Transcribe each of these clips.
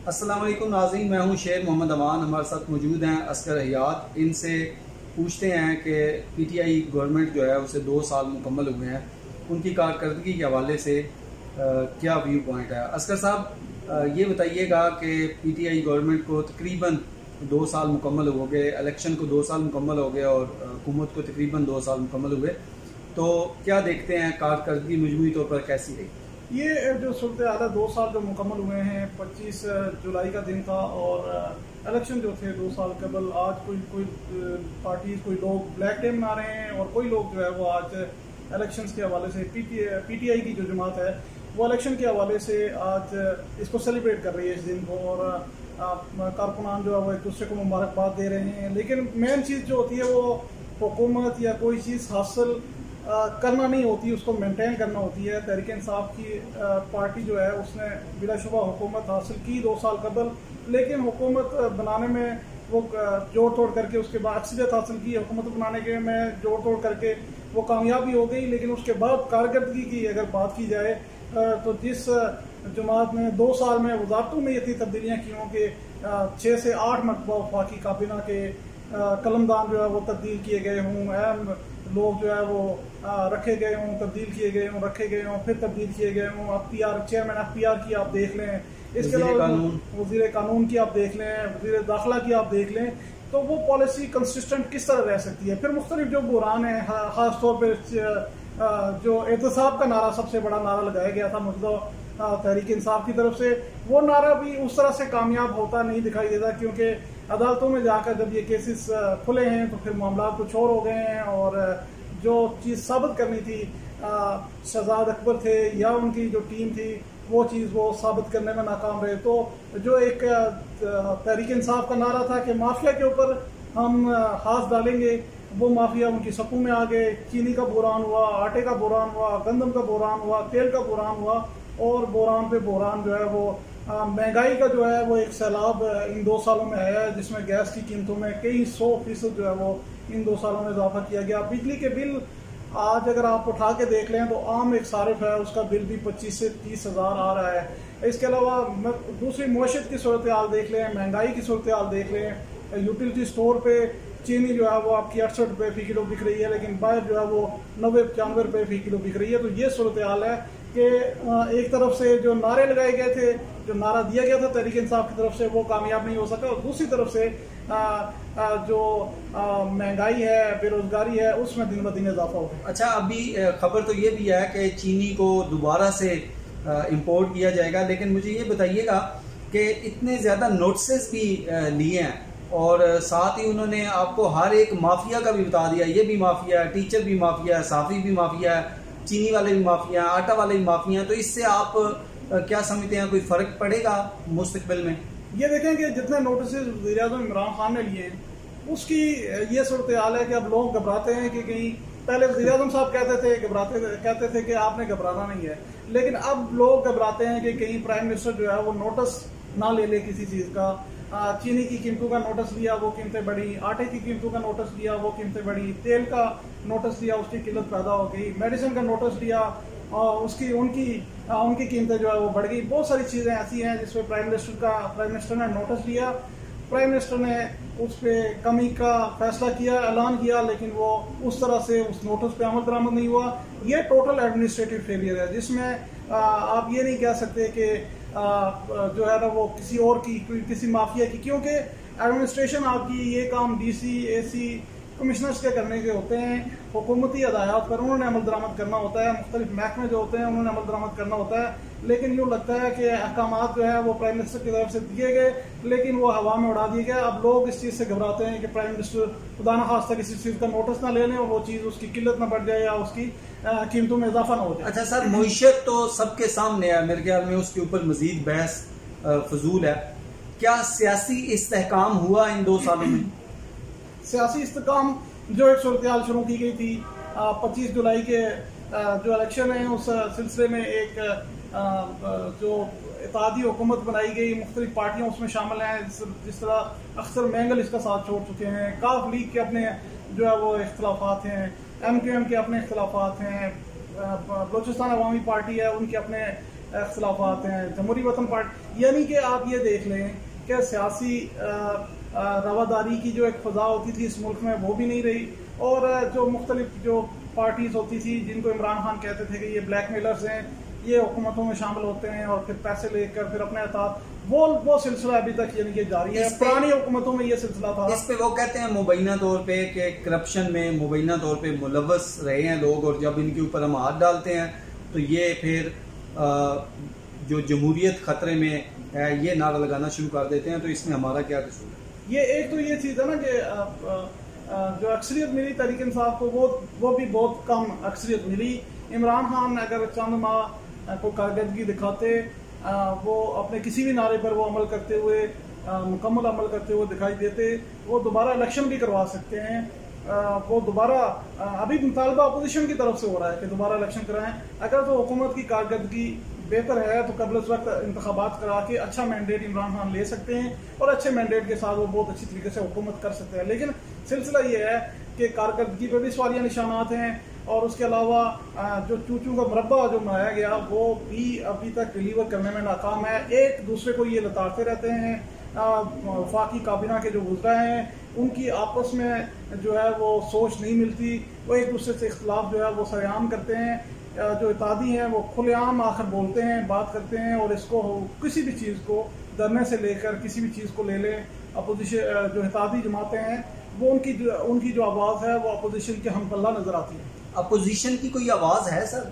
अस्सलाम वालेकुम नाज़रीन, मैं हूं शेर मोहम्मद अमान। हमारे साथ मौजूद हैं असगर हयात। इनसे पूछते हैं कि पीटीआई गवर्नमेंट जो है उसे 2 साल मुकम्मल हुए हैं, उनकी कारकर्दगी के हवाले से क्या व्यू पॉइंट है। असगर साहब, ये बताइएगा कि पीटीआई गवर्नमेंट को तकरीबन 2 साल मुकम्मल हो गए, इलेक्शन को 2 साल मुकम्मल हो गए और हुकूमत को तकरीबन 2 साल मुकम्मल हुए, तो क्या देखते हैं कारकर्दगी मजमूई तौर पर कैसी रही? ये जो सूरत हाल है, 2 साल जो मुकम्मल हुए हैं, 25 जुलाई का दिन था और इलेक्शन जो थे 2 साल कबल। आज कोई पार्टी, कोई लोग ब्लैक डे मना रहे हैं और कोई लोग जो है वो आज इलेक्शंस के हवाले से पीटीआई की जो जमात है वो इलेक्शन के हवाले से आज इसको सेलिब्रेट कर रही है इस दिन को, और कारकुनान जो है वो एक दूसरे को मुबारकबाद दे रहे हैं। लेकिन मेन चीज़ जो होती है वो हुकूमत या कोई चीज़ हासिल करना नहीं होती, उसको मेंटेन करना होती है। तहरीक इंसाफ की पार्टी जो है उसने बिलाशुबा हुकूमत हासिल की 2 साल कबल, लेकिन हुकूमत बनाने में वो जोड़ तोड़ करके उसके बाद अक्सरियत हासिल की। हुकूमत बनाने के में जोड़ तोड़ करके वो कामयाबी हो गई, लेकिन उसके बाद कारकर्दगी की अगर बात की जाए तो जिस जमात ने 2 साल में वजारतों में इतनी तब्दीलियाँ की हों कि 6 से 8 मरतबा वफाकी काबीना के कलमदान जो है वो तब्दील किए गए हों, अहम लोग जो है वो रखे गए हों, तब्दील किए गए हों, रखे गए हों, फिर तब्दील किए गए हों। FPR चेयरमैन FPR की आप देख लें, इसके अलावा वज़ीर कानून की आप देख लें, वज़ीर दाखिला की आप देख लें, तो वो पॉलिसी कंसिस्टेंट किस तरह रह सकती है। फिर मुख्तलिफ जो बुरान है, ख़ास तौर पर जो एहतसाब का नारा सबसे बड़ा नारा लगाया गया था मौजूदा तहरीक इंसाफ की तरफ से, वो नारा भी उस तरह से कामयाब होता नहीं दिखाई देता, क्योंकि अदालतों में जाकर जब ये केसेस खुले हैं तो फिर मामला कुछ और हो गए हैं और जो चीज़ साबित करनी थी शहजाद अकबर थे या उनकी जो टीम थी वो चीज़ वो साबित करने में नाकाम रहे। तो जो एक तहरीक इंसाफ का नारा था कि माफिया के ऊपर हम हाथ डालेंगे, वो माफिया उनकी सपू में आ गए। चीनी का बुरान हुआ, आटे का बुरान हुआ, गंदम का बुरान हुआ, तेल का बुरान हुआ और बुरान पे बुरान जो है वो महंगाई का जो है वो एक सैलाब इन 2 सालों में आया है, जिसमें गैस की कीमतों में कई 100% जो है वो इन 2 सालों में इजाफा किया गया। बिजली के बिल आज अगर आप उठा के देख लें तो आम एक सारिफ है उसका बिल भी 25 से 30 हज़ार आ रहा है। इसके अलावा दूसरी मईशत की सूरत हाल देख लें, महंगाई की सूरत हाल देख लें। यूटिलिटी स्टोर पे चीनी जो है वो आपकी 68 रुपये फ़ी किलो बिक रही है, लेकिन बाहर जो है वो 90-95 रुपये फ़ी किलो बिक रही है। तो ये सूरत हाल है कि एक तरफ से जो नारे लगाए गए थे, जो नारा दिया गया था तहरीक इंसाफ की तरफ से, वो कामयाब नहीं हो सका, और दूसरी तरफ से जो महंगाई है, बेरोजगारी है, उसमें दिन ब दिन इजाफा हो गया। अच्छा, अभी खबर तो ये भी है कि चीनी को दोबारा से इंपोर्ट किया जाएगा, लेकिन मुझे ये बताइएगा कि इतने ज़्यादा नोटिस भी लिए हैं और साथ ही उन्होंने आपको हर एक माफिया का भी बता दिया, ये भी माफिया है, टीचर भी माफिया है, साफी भी माफिया है, चीनी वाले भी माफिया हैं, आटा वाले भी माफिया हैं। तो इससे आप क्या समझते हैं, कोई फर्क पड़ेगा मुस्तकबिल में? ये देखें कि जितने नोटिस वज़ीर-ए-आज़म इमरान खान ने लिए हैं उसकी ये सूरत हाल है कि अब लोग घबराते हैं कि कहीं पहले वज़ीर-ए-आज़म साहब कहते थे कि आपने घबराना नहीं है, लेकिन अब लोग घबराते हैं कि कहीं प्राइम मिनिस्टर जो है वो नोटिस ना ले ले किसी चीज़ का। चीनी की कीमतों का नोटिस लिया, वो कीमतें बढ़ी, आटे की कीमतों का नोटिस लिया, वो कीमतें बढ़ी, तेल का नोटिस लिया, उसकी किल्लत पैदा हो गई, मेडिसिन का नोटिस लिया और उनकी कीमतें जो है वो बढ़ गई। बहुत सारी चीज़ें ऐसी हैं जिसमें प्राइम मिनिस्टर ने नोटिस लिया, प्राइम मिनिस्टर ने उस पर कमी का फैसला किया, ऐलान किया, लेकिन वो उस तरह से उस नोटिस पे अमल दरामद नहीं हुआ। ये टोटल एडमिनिस्ट्रेटिव फेलियर है, जिसमें आप ये नहीं कह सकते कि जो है ना वो किसी और की, किसी माफिया की, क्योंकि एडमिनिस्ट्रेशन आपकी ये काम DC AC कमिश्नर्स के करने के होते हैं। हुकूमती हदायत पर उन्होंने अमल दरामद करना होता है, मुख्तलिफ महकमे जो होते हैं उन्होंने अमल दरामद करना होता है, लेकिन यूँ लगता है कि अहकामात जो है वो प्राइम मिनिस्टर की तरफ से दिए गए लेकिन वो हवा में उड़ा दिए गए। अब लोग इस चीज़ से घबराते हैं कि प्राइम मिनिस्टर खुदा न खास्ता किसी चीज़ का नोटिस ना ले लें और वो चीज़ उसकी किल्लत ना बढ़ जाए या उसकी कीमतों में इजाफा ना हो जाए। अच्छा सर, मईशत तो सबके सामने है, मेरे ख्याल में उसके ऊपर मजीद बहस फजूल है। क्या सियासी इस्तेहकाम हुआ इन 2 सालों में? सियासी इस्तेहकाम जो एक सूरत हाल शुरू की गई थी 25 जुलाई के जो इलेक्शन है उस सिलसिले में एक जो इत्तेहादी हुकूमत बनाई गई, मुख्तलिफ पार्टियाँ उसमें शामिल हैं, जिस तरह अख्तर मैंगल इसका साथ छोड़ चुके हैं, काफ लीग के अपने जो है वो इख्तलाफात हैं, MQM के अपने इख्तलाफात हैं, बलोचिस्तान अवामी पार्टी है उनके अपने अख्तलाफात हैं। जमहूरी वतन पार्टी यानी कि आप ये देख लें कि सियासी रवादारी की जो एक फ़ज़ा होती थी इस मुल्क में वो भी नहीं रही, और जो मुख्तलिफ जो पार्टीज़ होती थी जिनको इमरान खान कहते थे कि ये ब्लैकमेलर्स हैं, ये हुकूमतों में शामिल होते हैं और फिर पैसे लेकर फिर अपने अतात, वो सिलसिला अभी तक यानी कि जारी है। पुरानी हुकूमतों में ये सिलसिला था। इस पे वो कहते हैं मुबैना तौर पे कि करप्शन में मुबैना तौर पे मुलव्वस रहे हैं लोग, और जब इनके ऊपर हम हाथ डालते हैं तो ये फिर जो जमहूरियत खतरे में है ये नारा लगाना शुरू कर देते हैं। तो इसमें हमारा क्या कसूर है? ये एक तो ये चीज़ है ना कि जो अक्सरियत मिली तहरीक इंसाफ को वो भी बहुत कम अक्सरियत मिली। इमरान खान अगर चंद माह को कारकर्दगी दिखाते, वो अपने किसी भी नारे पर वो अमल करते हुए मुकम्मल अमल करते हुए दिखाई देते, वो दोबारा इलेक्शन भी करवा सकते हैं। वो दोबारा अभी मुतालबा अपोजिशन की तरफ से हो रहा है कि दोबारा इलेक्शन कराएं। अगर तो हुकूमत की कारकर्दगी बेहतर है तो कबल इस वक्त इंतखाबात करा के अच्छा मैंडेट इमरान खान ले सकते हैं, और अच्छे मैंडेट के साथ वो बहुत अच्छी तरीके से हुकूमत कर सकते हैं। लेकिन सिलसिला ये है कि कारकर्दगी पर भी सवालिया निशानात हैं, और उसके अलावा जो चूचू का मुरब्बा जो बनाया गया वो भी अभी तक डिलीवर करने में नाकाम है। एक दूसरे को ये लताड़ते रहते हैं। वफाकी काबीना के जो गुजरा हैं उनकी आपस में जो है वो सोच नहीं मिलती, वो एक दूसरे से इख्तलाफ जो है वो सरेआम करते हैं। जो इतादी हैं वो खुलेआम आखिर बोलते हैं, बात करते हैं, और इसको किसी भी चीज़ को धरने से लेकर किसी भी चीज़ को ले लें। अपोजिशन जो इतादी जमातें हैं वो उनकी जो आवाज़ है वो अपोजिशन के हमपल्ला नज़र आती है। अपोजिशन की कोई आवाज़ है सर?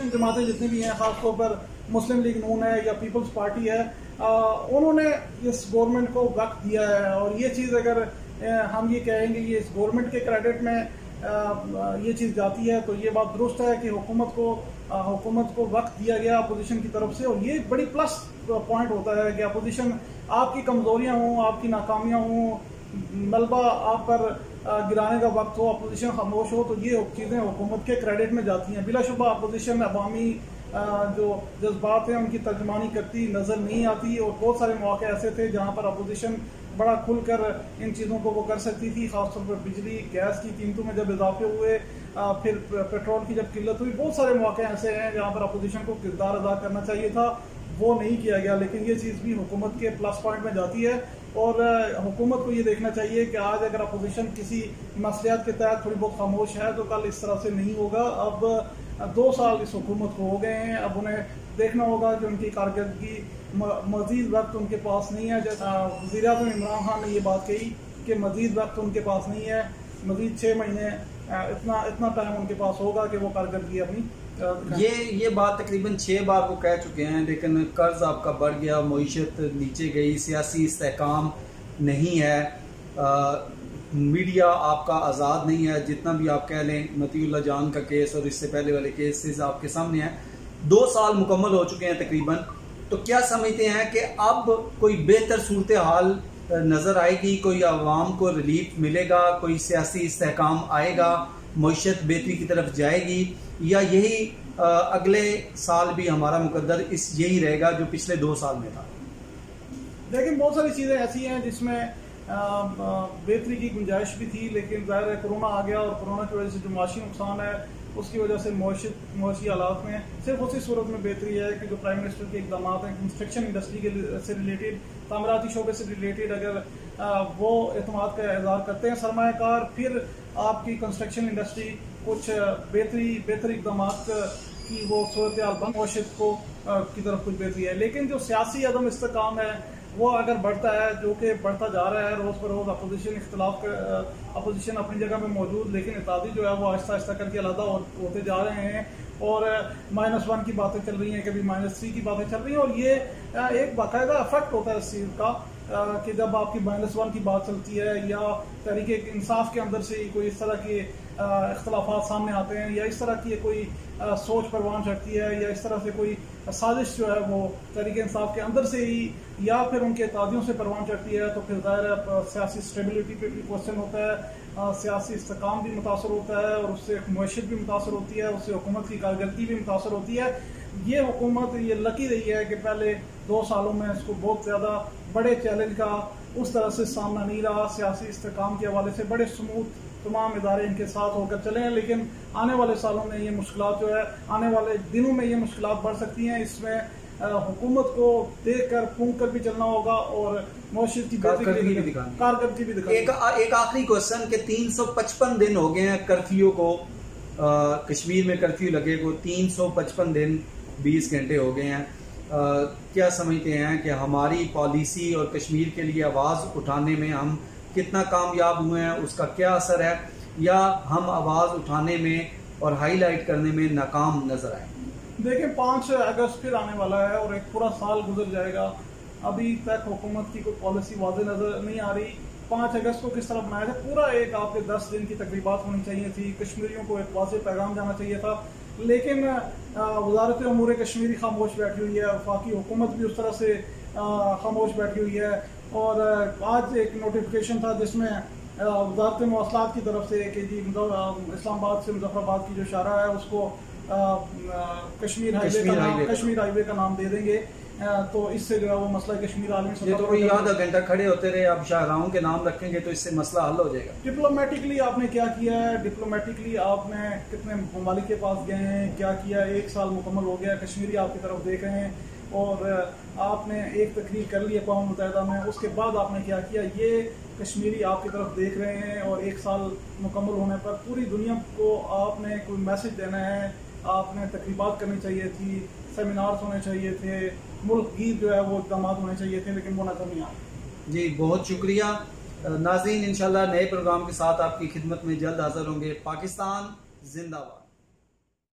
जमातें जितनी भी हैं, ख़ासतौर पर मुस्लिम लीग नून है या पीपल्स पार्टी है, उन्होंने इस गवर्नमेंट को वक्त दिया है। और ये चीज़ अगर हम ये कहेंगे कि इस गवर्नमेंट के क्रेडिट में ये चीज़ जाती है तो ये बात दुरुस्त है कि हुकूमत को वक्त दिया गया अपोजिशन की तरफ से। और ये बड़ी प्लस पॉइंट होता है कि अपोजिशन, आपकी कमज़ोरियाँ हों, आपकी नाकामियाँ हों, मलबा आप पर गिराने का वक्त हो, अपोजिशन खामोश हो, तो ये चीज़ें हुकूमत के क्रेडिट में जाती हैं। बिलाशुबा अपोजिशन अवामी जो जज्बात हैं उनकी तर्जमानी करती नज़र नहीं आती, और बहुत सारे मौके ऐसे थे जहाँ पर अपोजिशन बड़ा खुलकर इन चीज़ों को वो कर सकती थी। खासतौर पर बिजली गैस की कीमतों में जब इजाफे हुए, फिर पेट्रोल की जब किल्लत हुई, बहुत सारे मौके ऐसे हैं जहाँ पर अपोजिशन को किरदार अदा करना चाहिए था, वो नहीं किया गया। लेकिन ये चीज़ भी हुकूमत के प्लस पॉइंट में जाती है, और हुकूमत को ये देखना चाहिए कि आज अगर अपोजिशन किसी मसलियात के तहत थोड़ी बहुत खामोश है तो कल इस तरह से नहीं होगा। अब 2 साल इस हुकूमत को हो गए हैं, अब उन्हें देखना होगा कि उनकी कारकर्दगी मज़ीद वक्त उनके पास नहीं है। जैसा वज़ीर-ए-आज़म इमरान खान ने ये बात कही कि मज़ीद वक्त उनके पास नहीं है, मज़ीद 6 महीने इतना टाइम उनके पास होगा कि वो कारकर्दगी अपनी ये बात तकरीबन 6 बार वो कह चुके हैं। लेकिन कर्ज आपका बढ़ गया, मईशत नीचे गई, सियासी इस्तेहकाम नहीं है, मीडिया आपका आज़ाद नहीं है। जितना भी आप कह लें, मतीउल्लाह जान का केस और इससे पहले वाले केसेस आपके सामने हैं। 2 साल मुकम्मल हो चुके हैं तकरीबन। तो क्या समझते हैं कि अब कोई बेहतर सूरत हाल नज़र आएगी, कोई आवाम को रिलीफ मिलेगा, कोई सियासी इस्तेहकाम आएगा, मईशत बेहतरी की तरफ जाएगी, या यही अगले साल भी हमारा मुकद्दर यही रहेगा जो पिछले 2 साल में था? लेकिन बहुत सारी चीज़ें ऐसी हैं जिसमें बेहतरी की गुंजाइश भी थी, लेकिन ज़ाहिर है कोरोना आ गया, और कोरोना की वजह से जो माशी नुकसान है उसकी वजह से मुआशी हालात में सिर्फ उसी सूरत में बेहतरी है कि जो प्राइम मिनिस्टर के इकदाम हैं कंस्ट्रक्शन इंडस्ट्री के से रिलेटेड, तामीराती शोबे से रिलेटेड, अगर वो एतमाद का इज़हार करते हैं सरमायाकार, फिर आपकी कंस्ट्रक्शन इंडस्ट्री कुछ बेहतर इकदाम की वो सूरत हाल बंद मुआशत को की तरफ कुछ बेहतरी है। लेकिन जो सियासी अदम इस्तेकाम है वो अगर बढ़ता है, जो कि बढ़ता जा रहा है रोज़ पर रोज़, अपोजिशन अपनी जगह में मौजूद, लेकिन इत्तेहादी जो है वो आहिस्ता आहिस्ता करके अलग होते जा रहे हैं, और -1 की बातें चल रही हैं, कभी -3 की बातें चल रही हैं। और ये एक बाकायदा इफेक्ट होता है इस चीज़ का कि जब आपकी -1 की बात चलती है, या तहरीक इंसाफ के अंदर से कोई इस तरह के इख्तलाफात सामने आते हैं, या इस तरह की कोई सोच परवान चढ़ती है, या इस तरह से कोई साजिश जो है वो तहरीक इंसाफ के अंदर से ही या फिर उनके तादियों से परवान चढ़ती है, तो फिर ज़ाहिर है सियासी स्टेबिलिटी पे भी क्वेश्चन होता है, सियासी इस्तेकाम भी मुतासर होता है, और उससे मुआशत भी मुतासर होती है, उससे हुकूमत की कारकर्दगी भी मुतासर होती है। ये हुकूमत ये लकी रही है कि पहले 2 सालों में इसको बहुत ज़्यादा बड़े चैलेंज का उस तरह से सामना नहीं रहा। सियासी इस्तेकाम के हवाले से बड़े स्मूथ तमाम इदारे इनके साथ होकर चले हैं, लेकिन आने वाले सालों में ये मुश्किलात जो है, आने वाले दिनों में ये मुश्किलात बढ़ सकती हैं। इसमें हुकूमत को देख कर फूंक कर भी चलना होगा और मौशियत की कारकर्दगी भी दिखानी। एक आखिरी क्वेश्चन कि 355 दिन हो गए हैं कर्फ्यू को, कश्मीर में कर्फ्यू लगे को 355 दिन 20 घंटे हो गए हैं। क्या समझते हैं कि हमारी पॉलिसी और कश्मीर के लिए आवाज़ उठाने में हम कितना कामयाब हुए हैं, उसका क्या असर है, या हम आवाज़ उठाने में और हाईलाइट करने में नाकाम नजर आए? देखिए 5 अगस्त फिर आने वाला है और एक पूरा साल गुजर जाएगा, अभी तक हुकूमत की कोई पॉलिसी वाज़ेह नजर नहीं आ रही। 5 अगस्त को किस तरह बनाया था, पूरा एक आपके 10 दिन की तकरीबात होनी चाहिए थी, कश्मीरियों को एक वाज़ेह पैगाम जाना चाहिए था, लेकिन वजारत उमूर कश्मीरी खामोश बैठी हुई है, वफाकी हुकूमत भी उस तरह से खामोश बैठी हुई है। और आज एक नोटिफिकेशन था जिसमें वजारत मवासलात की तरफ से कि जी इस्लामाबाद से मुजफ्फराबाद की जो शाहरा है उसको कश्मीर हाईवे का नाम दे देंगे, तो इससे जो है वो मसला कश्मीर आलमी तो कोई आधा घंटा खड़े होते रहे, अब शाहराहों के नाम रखेंगे तो इससे मसला हल हो जाएगा। डिप्लोमेटिकली आपने क्या किया है, डिप्लोमेटिकली आपने कितने ममालिक के पास गए हैं, क्या किया, 1 साल मुकम्मल हो गया, कश्मीरी आपकी तरफ देख रहे हैं और आपने एक तकरीर कर ली अक़वाम मुत्तहिदा में, उसके बाद आपने क्या किया, ये कश्मीरी आपकी तरफ देख रहे हैं और 1 साल मुकम्मल होने पर पूरी दुनिया को आपने कोई मैसेज देना है, आपने तकरीबात करनी चाहिए थी, सेमिनार्स होने चाहिए थे, मुल्क गीत जो है वो इक़दाम होने चाहिए थे, लेकिन वो नजर नहीं आए। जी बहुत शुक्रिया नाज़रीन, इंशाल्लाह नए प्रोग्राम के साथ आपकी खिदमत में जल्द हाजिर होंगे। पाकिस्तान जिंदाबाद।